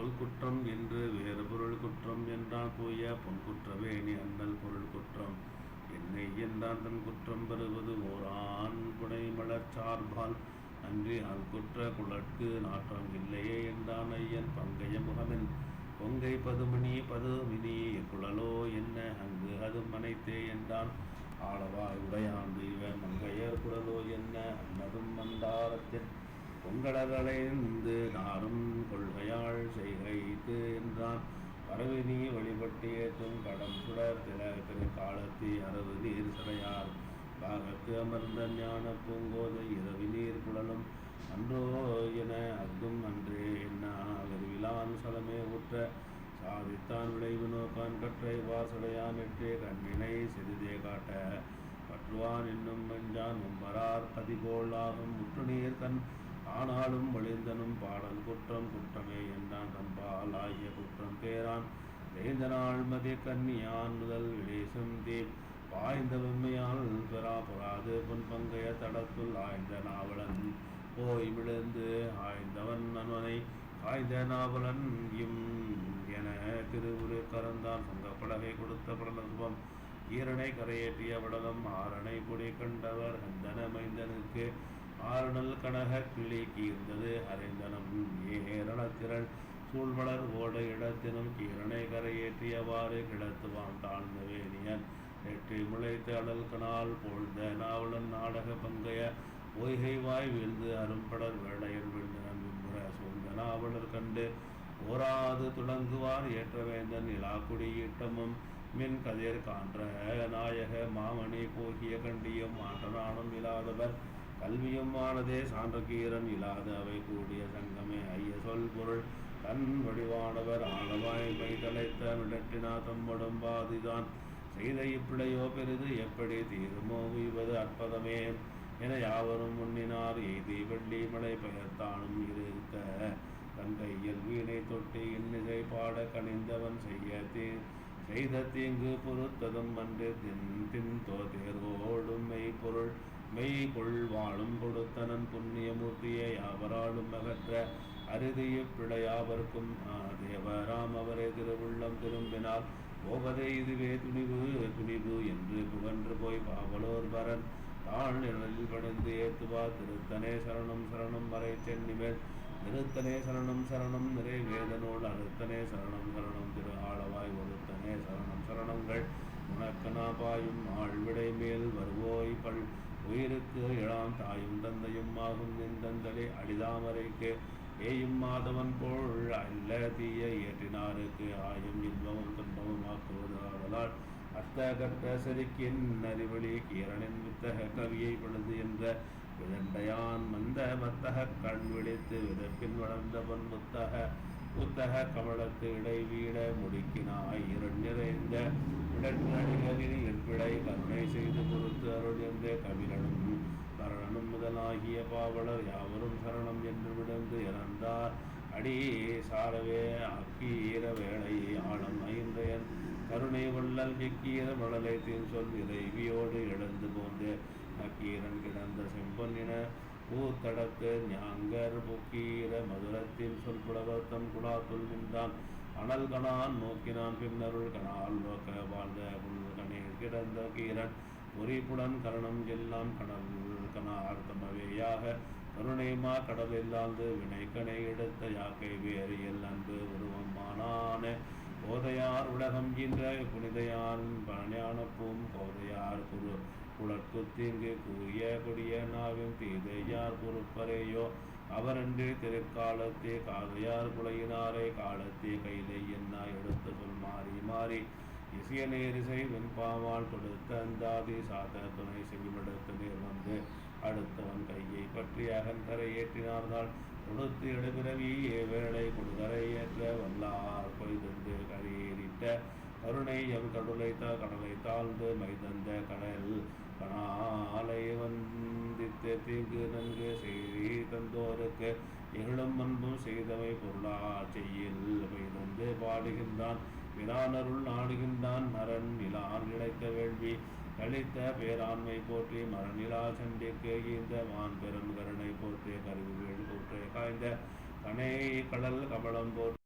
தொல்குற்றம் என்று வேறு பொருள் குற்றம் என்றான் தூய பொன்குற்றவேணி அண்ணல் பொருள் குற்றம் என்னை என்றான் தன் குற்றம் பெறுவது ஓரான் புனை மலர்ச்சார்பால் அன்றி குற்ற குழற்கு நாற்றம் இல்லையே என்றான் ஐயன் பங்கைய முகமென் பொங்கை பதுமினி குழலோ என்ன அங்கு அது மனைத்தே என்றான் ஆளவாய் உடையான் தெய்வ மங்கையர் குழலோ என்ன அன்னதும் மந்தாரத்தின் பொங்கலர்களைந்து நாரும் கொள்கையாள் செய்கைத்து என்றான் பரவினி வழிபட்டு ஏற்றும் கடம் சுடர் திரு காலத்தி அரவு நீர் சிறையார் பாகத்து அமர்ந்த ஞான பூங்கோதை இரவி நீர் குழலும் அன்றோ என அஃதும் அன்றே என்ன விரிவிலான் சலமே ஊற்ற சாதித்தான் விளைவு நோக்கான் கற்றை வாசடையான் எட்டே கண்ணினை சிறிதே காட்ட பற்றுவான் என்னும் மஞ்சான் மும்பரார் பதிபோலாகும் முற்று நீர் கண் ஆனாலும் வழிந்தனும் பாடல் குற்றம் குற்றமே என்றான் தன்பால் ஆகிய குற்றம் பேரான் வேந்த நாள் மதிய கன்னியான் முதல் விடேசம் தீப் பாய்ந்த வெம்மையால் பெறா பொறாது பொன் பங்கைய தடத்துள் ஆய்ந்த நாவலன் போய் விழுந்து ஆய்ந்தவன் அன்வனை காய்ந்த நாவலன் இம் என திருவுரு கறந்தான் சங்கப்படகை கொடுத்த படலசுபம் ஈரனை கரையேற்றிய படலம் ஆரணை பொடி கண்டவர் ஹந்தன மைந்தனுக்கு ஆறுநல் கனக கிளி கீர்ந்தது அரைந்தனம் ஏரணத்திரள் சூழ்வளர் ஓட இடத்தினும் கீரனை கரையேற்றியவாறு கிடத்துவான் தாழ்ந்த வேணியன் நெற்றி முளைத்து அடல் கனால் போழ்ந்த நாவலன் நாடக பங்கைய பொய்கை வாய் வீழ்ந்து அரும்படர் வேளையர் வீழ்ந்தனன் விம்புற சூழ்ந்த நாவலர் கண்டு ஓராது துளங்குவார் ஏற்றவேந்தன் இலாக்குடி ஈட்டமும் மின் கதிர் கான்ற நாயக மாமணி போகிய கண்டியும் மாற்றனானும் இல்லாதவர் கல்வியும் ஆனதே சான்ற கீரன் இல்லாத அவை கூடிய சங்கமே ஐய சொல் பொருள் தன் வடிவானவர் ஆளவாய் மை தலைத்த விடட்டினா தம்படும் பாதிதான் செய்த இப்பிழையோ பெரிது எப்படி தீருமோ உய்வது அற்பதமே என யாவரும் முன்னினார் எய்தி வெள்ளி மலை பெயர்த்தானும் இருக்க தன் கையில் வீணை தொட்டி இன்னிசை பாட கணிந்தவன் செய்த தீங்கு பொறுத்ததும் அன்று தின் தேர்வோடும் மெய்ப்பொருள் மெய்கொள் வாழும் கொடுத்தனன் புண்ணியமூர்த்தியை யாவராலும் அகற்ற அரிது இப்பிழையாவர்க்கும் தேவராம் அவரே திருவுள்ளம் திரும்பினால் போவதே இதுவே துணிவு என்று புகன்று போய் பாவலோர் வரன் தாழ் நிழலில் படைந்து ஏத்துவார் திருத்தனே சரணம் சரணம் வரை சென்னிமேல் நிறுத்தனே சரணம் சரணம் நிறை வேதனோடு அறுத்தனே சரணம் சரணம் திரு ஆளவாய் ஒருத்தனே சரணம் சரணங்கள் உனக்கனா பாயும் ஆழ்விடை மேல் வருவோய் பல் உயிருக்கு இளாம் தாயும் தந்தையும் ஆகும் நின்றந்தலே அடிதாமரைக்கு ஏயும் மாதவன் போல் அல்ல தீய ஏற்றினாருக்கு ஆயும் இன்பமும் துன்பமும் ஆக்குவது ஆதலால் அர்த்த கர்த்த செருக்கின் அறிவழி கீரனின் வித்தக கவியை பொழுது என்ற விதண்டையான் மந்த மத்தக கண் விழித்து விதப்பின் வளர்ந்த பொன் புத்தக கமலத்து இடை வீட முடுக்கினாய் இரண் நிறைந்த இடநடிகளில் எற்பிடை கருணை செய்து பொறுத்து அருள் என்ற கபிலனும் கரணனும் முதலாகிய பாவலர் யாவரும் சரணம் என்று விடந்து இறந்தார் அடி சாரவே அக்கீர வேளை ஆழம் ஐந்தையன் கருணை வள்ளல் கிக்கீர மழலை தீன் சொல் இறைவியோடு எழுந்து போந்து நக்கீரன் கிடந்த செம்பொன்னின பூத்தடத்து ஞாங்கர் புக்கீர மதுரத்தில் சொல் புலவத்தன் குழாத்துள் நின்றான் அனல் கணான் நோக்கினான் பின்னருள் கனால் நோக்க வாழ்ந்த புல்கணீர் கிடந்த கீரன் பொறிப்புடன் கரணம் எல்லாம் கடல் கனார் தமவேயாக கருணைமா கடல் இல்லாது வினைக்கனை எடுத்த யாக்கை வேறு எல் அன்பு உருவமானான கோதையார் உலகம் ஈன்ற புனிதையான் பழஞான பூம் கோதையார் குளற்கு தீங்கு கூறிய கொடிய நாவின் தீதையார் பொறுப்பறையோ அவரன்று திருக்காலத்தே காதையார் குலையினாரே காலத்தே கையிலே என்ன எடுத்து சொல் மாறி மாறி இசைய நேரிசை வெண்பாவால் கொடுத்த அந்தாதி சாத்த துணை செவிமடுத்து நேர் வந்து அடுத்தவன் கையை பற்றி அகன்கரை ஏற்றினார்தால் கொடுத்து எடுபிறவி வேளை கொடுகரை ஏற்ற வல்லார் கொய்தந்து கரையேறிட்ட கருணை எம் கடலை தாழ்ந்து மைதந்த கடல் கனாலை வந்தித்து தீங்கு நன்கு செய்தி தந்தோருக்கு இகழும் அன்பும் செய்தவை பொருளா செய்யில் மைதந்து பாடுகின்றான் பிரானருள் நாடுகின்றான் மரன் நிலான் இழைத்த வேள்வி கழித்த பேராண்மை போற்றி மரநிலா சண்டிக்கு ஈந்த வான் பெரும் கருணை போற்றிய கருவி வேள் போற்றிய காய்ந்த கனை கடல் கமலம் போற்றி